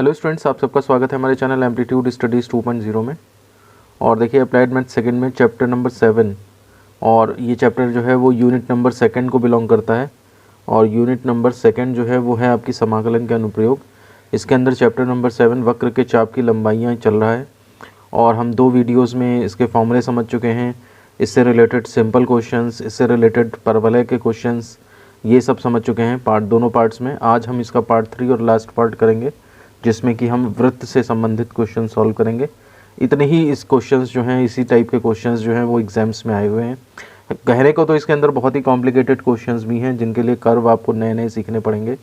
Hello students, आप सबका स्वागत है हमारे चैनल एम्पलीट्यूड स्टडीज़ 2.0 में। और देखिए अप्लाइड मैथ सेकंड में चैप्टर नंबर 7 और ये चैप्टर जो है वो यूनिट नंबर सेकंड को बिलोंग करता है। और यूनिट नंबर सेकंड जो है वो है आपकी समाकलन के अनुप्रयोग। इसके अंदर चैप्टर नंबर 7 वक्र के चाप की लंबाइयाँ चल रहा है और हम 2 वीडियोज़ में इसके फॉर्मूले समझ चुके हैं। इससे रिलेटेड सिंपल क्वेश्चंस, इससे रिलेटेड परवलय के क्वेश्चंस, ये सब समझ चुके हैं दोनों पार्ट्स में। आज हम इसका पार्ट 3 और लास्ट पार्ट करेंगे जिसमें कि हम वृत्त से संबंधित क्वेश्चन सॉल्व करेंगे। इतने ही इस क्वेश्चंस जो हैं, इसी टाइप के क्वेश्चंस जो हैं वो एग्जाम्स में आए हुए हैं। कहने को तो इसके अंदर बहुत ही कॉम्प्लिकेटेड क्वेश्चंस भी हैं जिनके लिए कर्व आपको नए नए सीखने पड़ेंगे,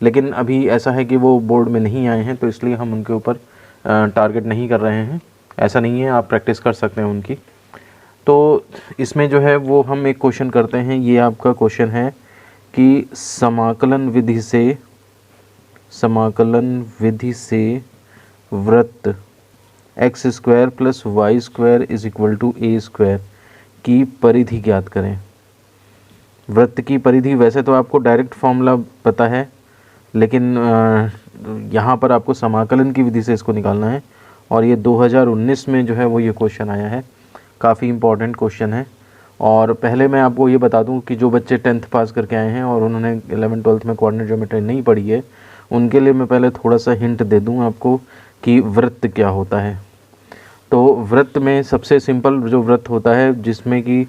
लेकिन अभी ऐसा है कि वो बोर्ड में नहीं आए हैं तो इसलिए हम उनके ऊपर टारगेट नहीं कर रहे हैं। ऐसा नहीं है, आप प्रैक्टिस कर सकते हैं उनकी। तो इसमें जो है वो हम एक क्वेश्चन करते हैं। ये आपका क्वेश्चन है कि समाकलन विधि से वृत्त x square plus y square is equal to a square की परिधि ज्ञात करें। वृत्त की परिधि वैसे तो आपको डायरेक्ट फॉर्मूला पता है, लेकिन यहाँ पर आपको समाकलन की विधि से इसको निकालना है। और ये 2019 में जो है वो ये क्वेश्चन आया है। काफ़ी इम्पॉर्टेंट क्वेश्चन है। और पहले मैं आपको ये बता दूं कि जो बच्चे 10th पास करके आए हैं और उन्होंने 11th-12th में कोऑर्डिनेट ज्योमेट्री नहीं पढ़ी है, उनके लिए मैं पहले थोड़ा सा हिंट दे दूं आपको कि वृत्त क्या होता है। तो वृत्त में सबसे सिंपल जो वृत्त होता है जिसमें कि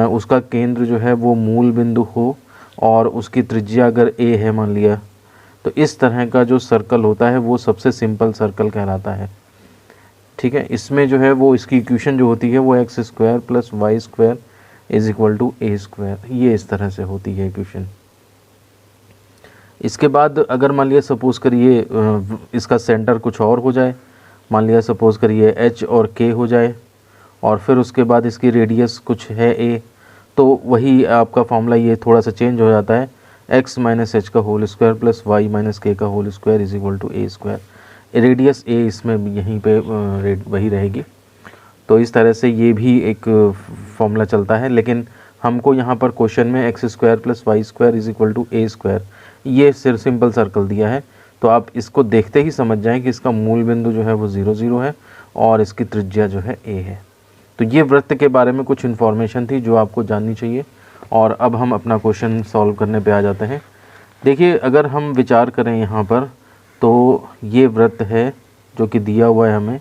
उसका केंद्र जो है वो मूल बिंदु हो और उसकी त्रिज्या अगर a है मान लिया, तो इस तरह का जो सर्कल होता है वो सबसे सिंपल सर्कल कहलाता है। ठीक है, इसमें जो है वो इसकी इक्वेशन जो होती है वो x square plus y square is equal to a square, ये इस तरह से होती है इक्वेशन। इसके बाद अगर मान लिया सपोज़ करिए इसका सेंटर कुछ और हो जाए, मान लिया सपोज़ करिए एच और के हो जाए और फिर उसके बाद इसकी रेडियस कुछ है ए, तो वही आपका फॉर्मूला ये थोड़ा सा चेंज हो जाता है। एक्स माइनस एच का whole square plus y minus k का whole square is equal to a square. Radius a इसमें यहीं पे वही रहेगी। तो इस तरह से ये भी एक फॉर्मूला चलता है, लेकिन हमको यहाँ पर क्वेश्चन में x square plus y square is equal to a square ये सिर्फ सिंपल सर्कल दिया है। तो आप इसको देखते ही समझ जाएं कि इसका मूल बिंदु जो है वो 0 0 है और इसकी त्रिज्या जो है ए है। तो ये वृत्त के बारे में कुछ इन्फॉर्मेशन थी जो आपको जाननी चाहिए। और अब हम अपना क्वेश्चन सॉल्व करने पे आ जाते हैं। देखिए अगर हम विचार करें यहाँ पर, तो ये वृत्त है जो कि दिया हुआ है हमें।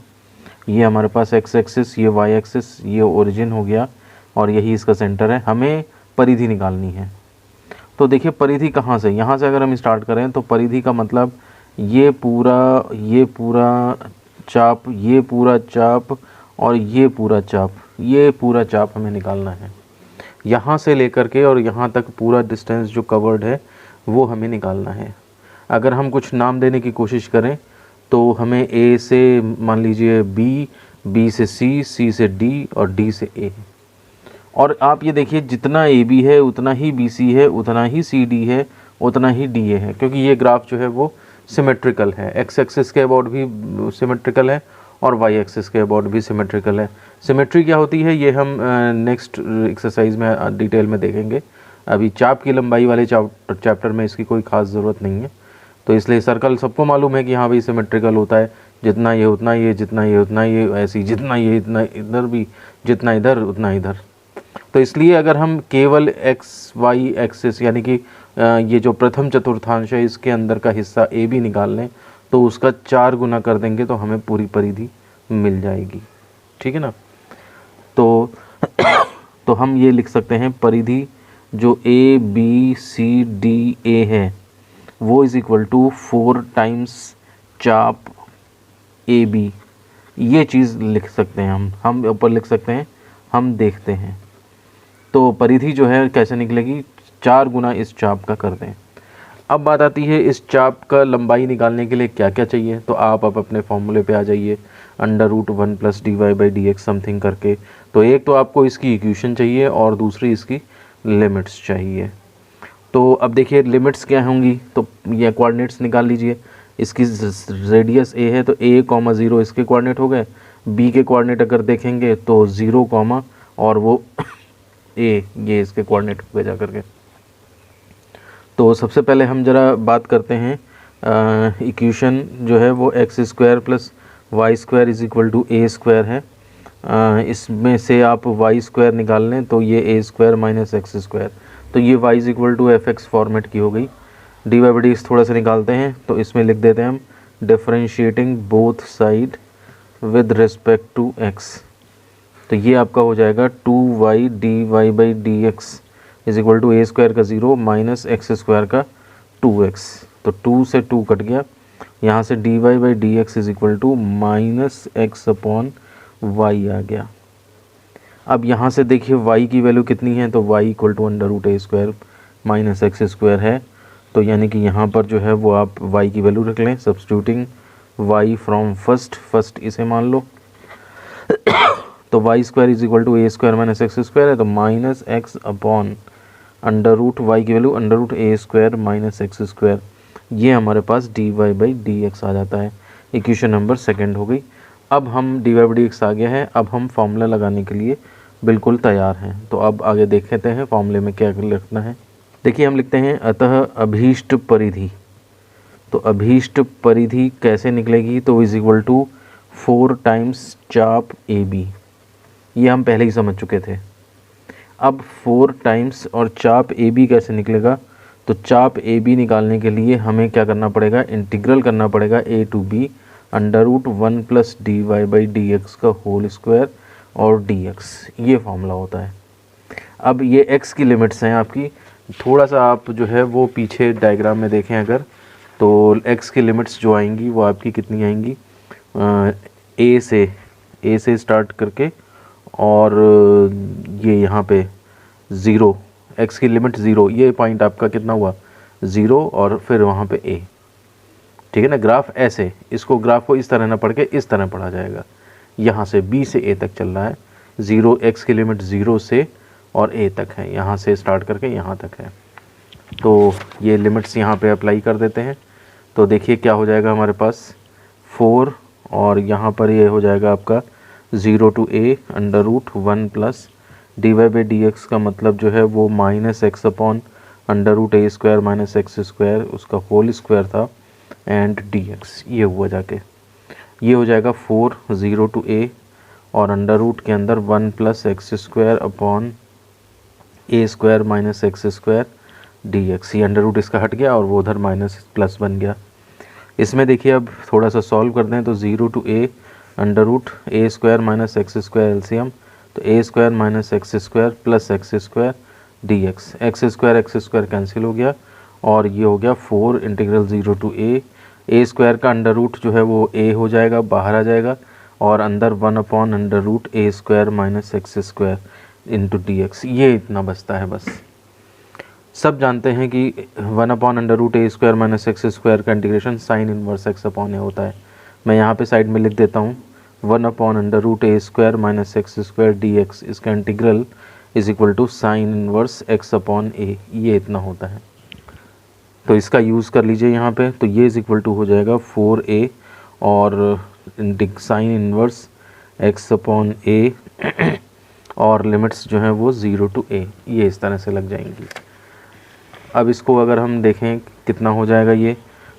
ये हमारे पास एक्स एक्सिस, ये वाई एक्सिस, ये ओरिजिन हो गया और यही इसका सेंटर है। हमें परिधि निकालनी है। तो देखिए परिधि कहाँ से, यहाँ से अगर हम स्टार्ट करें तो परिधि का मतलब ये पूरा चाप, ये पूरा चाप और ये पूरा चाप हमें निकालना है। यहाँ से लेकर के और यहाँ तक पूरा डिस्टेंस जो कवर्ड है वो हमें निकालना है। अगर हम कुछ नाम देने की कोशिश करें तो हमें ए से मान लीजिए बी, बी से सी, सी से डी और डी से ए। और आप ये देखिए जितना ए बी है उतना ही बी सी है, उतना ही सी डी है, उतना ही डी ए है, क्योंकि ये ग्राफ जो है वो सिमेट्रिकल है। एक्स एक्सिस के अबाउट भी सिमेट्रिकल है और वाई एक्सिस के अबाउट भी सिमेट्रिकल है। सिमेट्री क्या होती है ये हम नेक्स्ट एक्सरसाइज में डिटेल में देखेंगे। अभी चाप की लंबाई वाले चैप्टर में इसकी कोई ख़ास ज़रूरत नहीं है। तो इसलिए सर्कल सबको मालूम है कि हाँ भाई सिमेट्रिकल होता है, जितना ये उतना ये, जितना ये उतना ये, ऐसी जितना ये इतना इधर भी, जितना इधर उतना इधर। तो इसलिए अगर हम केवल एक्स वाई एक्सिस यानी कि ये जो प्रथम चतुर्थांश है इसके अंदर का हिस्सा ए बी निकाल लें तो उसका 4 गुना कर देंगे तो हमें पूरी परिधि मिल जाएगी। ठीक है ना। तो हम ये लिख सकते हैं परिधि जो A B C D A है वो इज़ इक्वल टू 4 टाइम्स चाप ए बी। ये चीज़ लिख सकते हैं हम ऊपर लिख सकते हैं, हम देखते हैं। तो परिधि जो है कैसे निकलेगी, 4 गुना इस चाप का कर दें। अब बात आती है इस चाप का लंबाई निकालने के लिए क्या क्या चाहिए। तो आप अब अपने फॉर्मूले पे आ जाइए, √1 प्लस dy/dx समथिंग करके। तो एक तो आपको इसकी इक्वेशन चाहिए और दूसरी इसकी लिमिट्स चाहिए। तो अब देखिए लिमिट्स क्या होंगी, तो ये कोऑर्डिनेट्स निकाल लीजिए। इसकी रेडियस ए है तो a,0 इसके कोऑर्डिनेट हो गए। बी के कोऑर्डिनेट अगर देखेंगे तो 0, और वो ए, ये इसके कोऑर्डिनेट हो गए जा करके। तो सबसे पहले हम ज़रा बात करते हैं इक्वेशन जो है वो x square plus y square is equal to a square है। इसमें से आप वाई स्क्वायर निकाल लें तो ये a square minus x square, तो ये y is equal to f x format की हो गई। D y by d x थोड़ा सा निकालते हैं, तो इसमें लिख देते हैं हम differentiating both side with respect to x. तो ये आपका हो जाएगा 2y d y by d x is equal to a square का 0 माइनस एक्स स्क्वायर का 2x। तो 2 से 2 कट गया, यहाँ से d y by d x is equal to minus x upon y आ गया। अब यहाँ से देखिए y की वैल्यू कितनी है, तो y equal to under root a square minus x square है। तो यानी कि यहाँ पर जो है वो आप y की वैल्यू रख लें, सब्स्टिट्यूटिंग y फ्रॉम फर्स्ट इसे मान लो। तो y square is equal to a square minus x square है, तो minus x upon under root y की value under root a square minus x square, ये हमारे पास d y by d x आ जाता है। इक्वेशन नंबर सेकंड हो गई। अब हम d y by d x आ गया है, अब हम फॉर्मूला लगाने के लिए बिल्कुल तैयार हैं। तो अब आगे देख लेते हैं फॉर्मूले में क्या लिखना है। देखिए हम लिखते हैं अतः अभीष्ट परिधि। तो अभीष्ट परिधि कैसे निकलेगी, तो इज इक्वल टू 4 टाइम्स चाप ए बी, ये हम पहले ही समझ चुके थे। अब 4 टाइम्स और चाप ए बी कैसे निकलेगा, तो चाप ए बी निकालने के लिए हमें क्या करना पड़ेगा, इंटीग्रल करना पड़ेगा a to b under root 1 plus d y by d x का होल स्क्वायर और डी एक्स, ये फॉर्मूला होता है। अब ये एक्स की लिमिट्स हैं आपकी, थोड़ा सा आप जो है वो पीछे डायग्राम में देखें अगर, तो एक्स की लिमिट्स जो आएंगी वो आपकी कितनी आएंगी, ए से स्टार्ट करके और ये यहाँ पे 0, एक्स की लिमिट 0, ये पॉइंट आपका कितना हुआ 0 और फिर वहाँ पे a, ठीक है ना। ग्राफ ऐसे, इसको ग्राफ को इस तरह ना पढ़ के इस तरह पढ़ा जाएगा। यहाँ से b से a तक चल रहा है, 0 एक्स की लिमिट 0 से और a तक है, यहाँ से स्टार्ट करके यहाँ तक है। तो ये लिमिट्स यहाँ पे अप्लाई कर देते हैं। तो देखिए क्या हो जाएगा हमारे पास 4 और यहाँ पर ये हो जाएगा आपका 0 to a under root 1 plus d y by d x का मतलब जो है वो minus x upon under root a square minus x square, उसका होल स्क्वायर था, एंड डी एक्स, ये हुआ जाके ये हो जाएगा 4 0 टू a और अंडर रूट के अंदर 1 plus x square upon a square minus x square d x, ये अंडर रूट इसका हट गया और वो उधर माइनस प्लस बन गया। इसमें देखिए अब थोड़ा सा सॉल्व कर दें, तो 0 to a under root a square minus x square LCM, तो a square minus x square plus x square d x square cancel हो गया और ये हो गया 4 इंटीग्रल 0 टू ए स्क्वायर का अंडर रूट जो है वो a हो जाएगा, बाहर आ जाएगा और अंदर 1 upon under root a square minus x square into d x, ये इतना बचता है बस। सब जानते हैं कि 1 upon under root a square minus x square का integration sine inverse x upon a होता है। मैं यहाँ पे साइड में लिख देता हूँ 1 upon under root a square minus x square d x, इसका integral is equal to sine inverse x upon a, ये इतना होता है। तो इसका यूज़ कर लीजिए यहाँ पे, तो ये इज इक्वल टू हो जाएगा 4a और साइन इनवर्स एक्स अपॉन ए और लिमिट्स जो हैं वो 0 टू a, ये इस तरह से लग जाएंगी। अब इसको अगर हम देखें कितना हो जाएगा ये,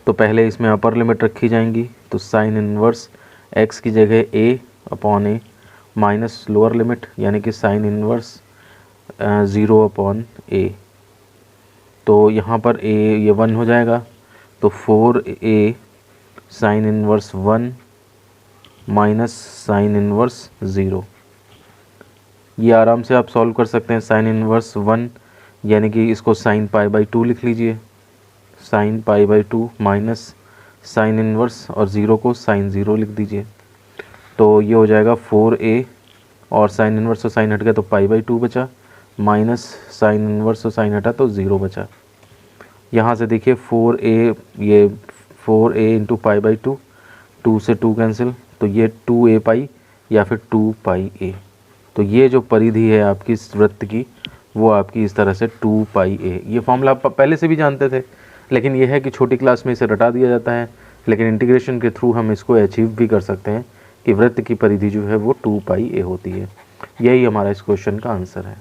तो पहले इसमें अपर लिमिट रखी जाएंगी, तो साइन इनवर्स x की जगह a upon A minus lower limit यानी कि साइन इनवर्स 0 अपॉन a, तो यहाँ पर a ये 1 हो जाएगा, तो 4a sine inverse 1 minus sine inverse 0, ये आराम से आप सॉल्व कर सकते हैं। साइन इनवर्स 1 यानी कि इसको साइन पाई बाई 2 लिख लीजिए, sine pi by 2 minus sine inverse और 0 को साइन 0 लिख दीजिए, तो ये हो जाएगा 4a और साइन इनवर्स और साइन हट गया तो पाई बाई 2 बचा, माइनस साइन इनवर्स और साइन हटा तो 0 बचा। यहाँ से देखिए 4a, ये 4a इंटू पाई बाई 2, 2 से 2 कैंसिल, तो ये 2a पाई या फिर 2 पाई a, तो ये जो परिधि है आपकी इस वृत्त की वो आपकी इस तरह से 2 पाई a। ये फॉर्मूला आप पहले से भी जानते थे, लेकिन ये है कि छोटी क्लास में इसे रटा दिया जाता है, लेकिन इंटीग्रेशन के थ्रू हम इसको अचीव भी कर सकते हैं कि वृत्त की परिधि जो है वो 2 पाई a होती है। यही हमारा इस क्वेश्चन का आंसर है।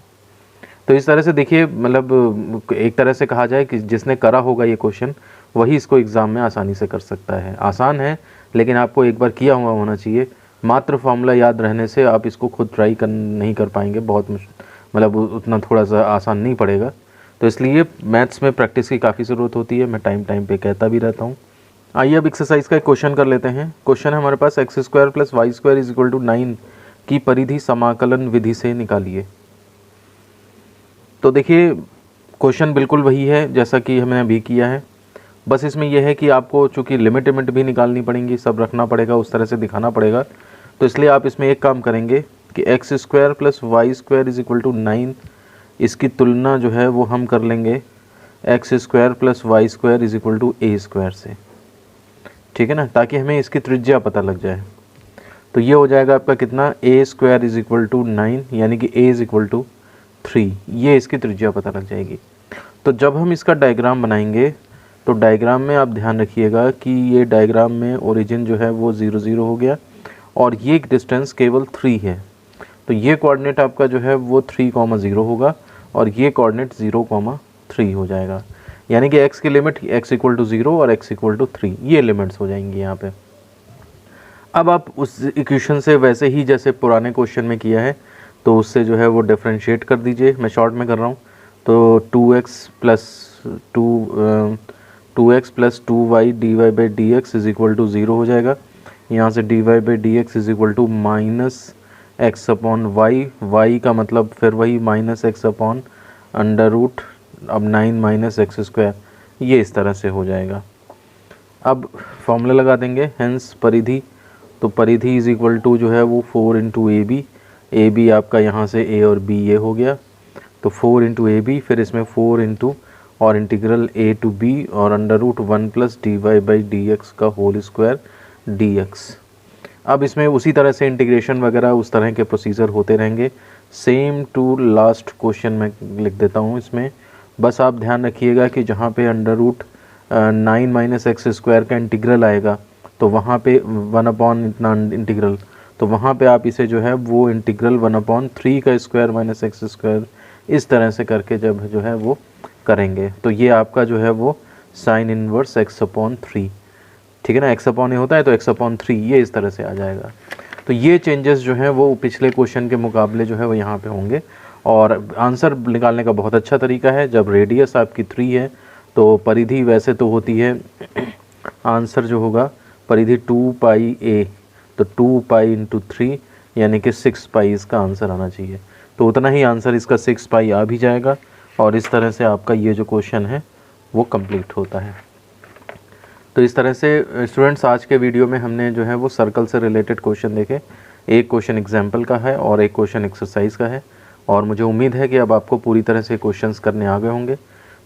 तो इस तरह से देखिए, मतलब एक तरह से कहा जाए कि जिसने करा होगा ये क्वेश्चन वही इसको एग्ज़ाम में आसानी से कर सकता है। आसान है, लेकिन आपको एक बार किया हुआ होना चाहिए। मात्र फॉर्मूला याद रहने से आप इसको खुद ट्राई नहीं कर पाएंगे, बहुत मतलब उतना थोड़ा सा आसान नहीं पड़ेगा। तो इसलिए मैथ्स में प्रैक्टिस की काफ़ी ज़रूरत होती है, मैं टाइम पे कहता भी रहता हूँ। आइए अब एक्सरसाइज का एक क्वेश्चन कर लेते हैं। क्वेश्चन है हमारे पास x² + y² = 9 की परिधि समाकलन विधि से निकालिए। तो देखिए क्वेश्चन बिल्कुल वही है जैसा कि हमने अभी किया है, बस इसमें यह है कि आपको चूँकि लिमिट भी निकालनी पड़ेंगी, सब रखना पड़ेगा, उस तरह से दिखाना पड़ेगा। तो इसलिए आप इसमें एक काम करेंगे कि x² + y² = 9, इसकी तुलना जो है वो हम कर लेंगे x² + y² = a² से, ठीक है ना, ताकि हमें इसकी त्रिज्या पता लग जाए। तो ये हो जाएगा आपका कितना, a² = 9, यानी कि a = 3, ये इसकी त्रिज्या पता लग जाएगी। तो जब हम इसका डायग्राम बनाएंगे तो डायग्राम में आप ध्यान रखिएगा कि ये डायग्राम में ओरिजिन जो है वो 0 0 हो गया और ये डिस्टेंस केवल 3 है। तो ये कोऑर्डिनेट आपका जो है वो 3, 0 होगा और ये कोऑर्डिनेट 0, 3 हो जाएगा, यानी कि x की लिमिट x = 0 और x = 3, ये लिमिट्स हो जाएंगी यहाँ पे। अब आप उस इक्वेशन से वैसे ही जैसे पुराने क्वेश्चन में किया है तो उससे जो है वो डिफरेंशिएट कर दीजिए। मैं शॉर्ट में कर रहा हूँ। तो 2x + 2y dy/dx = 0 हो जाएगा। यहाँ से dy/dx = -x/y, y का मतलब फिर वही -x/√, अब 9 - x², ये इस तरह से हो जाएगा। अब फॉर्मूला लगा देंगे, हेंस परिधि। तो परिधि = जो है वो 4 × AB, AB आपका यहाँ से A और B ये हो गया, तो 4 × AB, फिर इसमें 4 × और इंटीग्रल a to b और √1 + dy/dx का होल स्क्वायर dx। अब इसमें उसी तरह से इंटीग्रेशन वगैरह उस तरह के प्रोसीजर होते रहेंगे। सेम टू लास्ट क्वेश्चन में लिख देता हूँ इसमें, बस आप ध्यान रखिएगा कि जहाँ पे √9 - x² का इंटीग्रल आएगा तो वहाँ पे 1/ इतना इंटीग्रल, तो वहाँ पे आप इसे जो है वो इंटीग्रल 1/3 का स्क्वायर - x², इस तरह से करके जब जो है वो करेंगे तो ये आपका जो है वो sin इनवर्स x/3, ठीक है ना, x/a होता है तो x/3 ये इस तरह से आ जाएगा। तो ये चेंजेस जो हैं वो पिछले क्वेश्चन के मुकाबले जो है वो यहाँ पे होंगे। और आंसर निकालने का बहुत अच्छा तरीका है, जब रेडियस आपकी 3 है तो परिधि वैसे तो होती है, आंसर जो होगा परिधि 2πa, तो 2π × 3 यानी कि 6π इसका आंसर आना चाहिए। तो उतना ही आंसर इसका 6π आ भी जाएगा और इस तरह से आपका ये जो क्वेश्चन है वो कंप्लीट होता है। तो इस तरह से स्टूडेंट्स आज के वीडियो में हमने जो है वो सर्कल से रिलेटेड क्वेश्चन देखे। एक क्वेश्चन एग्जाम्पल का है और एक क्वेश्चन एक्सरसाइज का है, और मुझे उम्मीद है कि अब आपको पूरी तरह से क्वेश्चंस करने आ गए होंगे।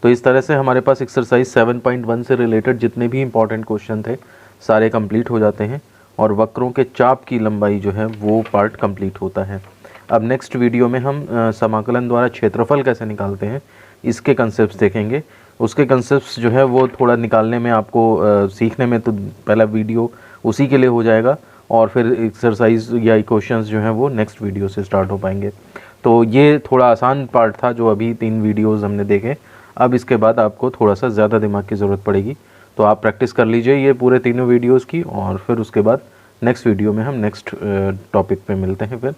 तो इस तरह से हमारे पास एक्सरसाइज 7.1 से रिलेटेड जितने भी इंपॉर्टेंट क्वेश्चन थे सारे कंप्लीट हो जाते हैं और वक्रों के चाप की लंबाई जो है वो पार्ट कंप्लीट होता है। अब नेक्स्ट वीडियो में हम समाकलन द्वारा क्षेत्रफल कैसे निकालते हैं इसके कंसेप्ट्स देखेंगे। उसके कंसेप्ट्स जो है वो थोड़ा निकालने में आपको सीखने में तो पहला वीडियो उसी के लिए हो जाएगा और फिर एक्सरसाइज या क्वेश्चंस जो हैं वो नेक्स्ट वीडियो से स्टार्ट हो पाएंगे। तो ये थोड़ा आसान पार्ट था जो अभी 3 वीडियोज़ हमने देखे। अब इसके बाद आपको थोड़ा सा ज़्यादा दिमाग की ज़रूरत पड़ेगी, तो आप प्रैक्टिस कर लीजिए ये पूरे तीनों वीडियोज़ की, और फिर उसके बाद नेक्स्ट वीडियो में हम नेक्स्ट टॉपिक पे मिलते हैं फिर।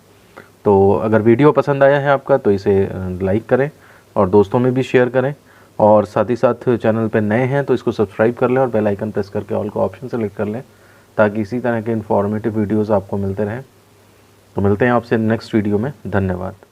तो अगर वीडियो पसंद आया है आपका तो इसे लाइक करें और दोस्तों में भी शेयर करें, और साथ ही साथ चैनल पे नए हैं तो इसको सब्सक्राइब कर लें और बेल आइकन प्रेस करके ऑल का ऑप्शन सेलेक्ट कर लें ताकि इसी तरह के इन्फॉर्मेटिव वीडियोज़ आपको मिलते रहें। तो मिलते हैं आपसे नेक्स्ट वीडियो में। धन्यवाद।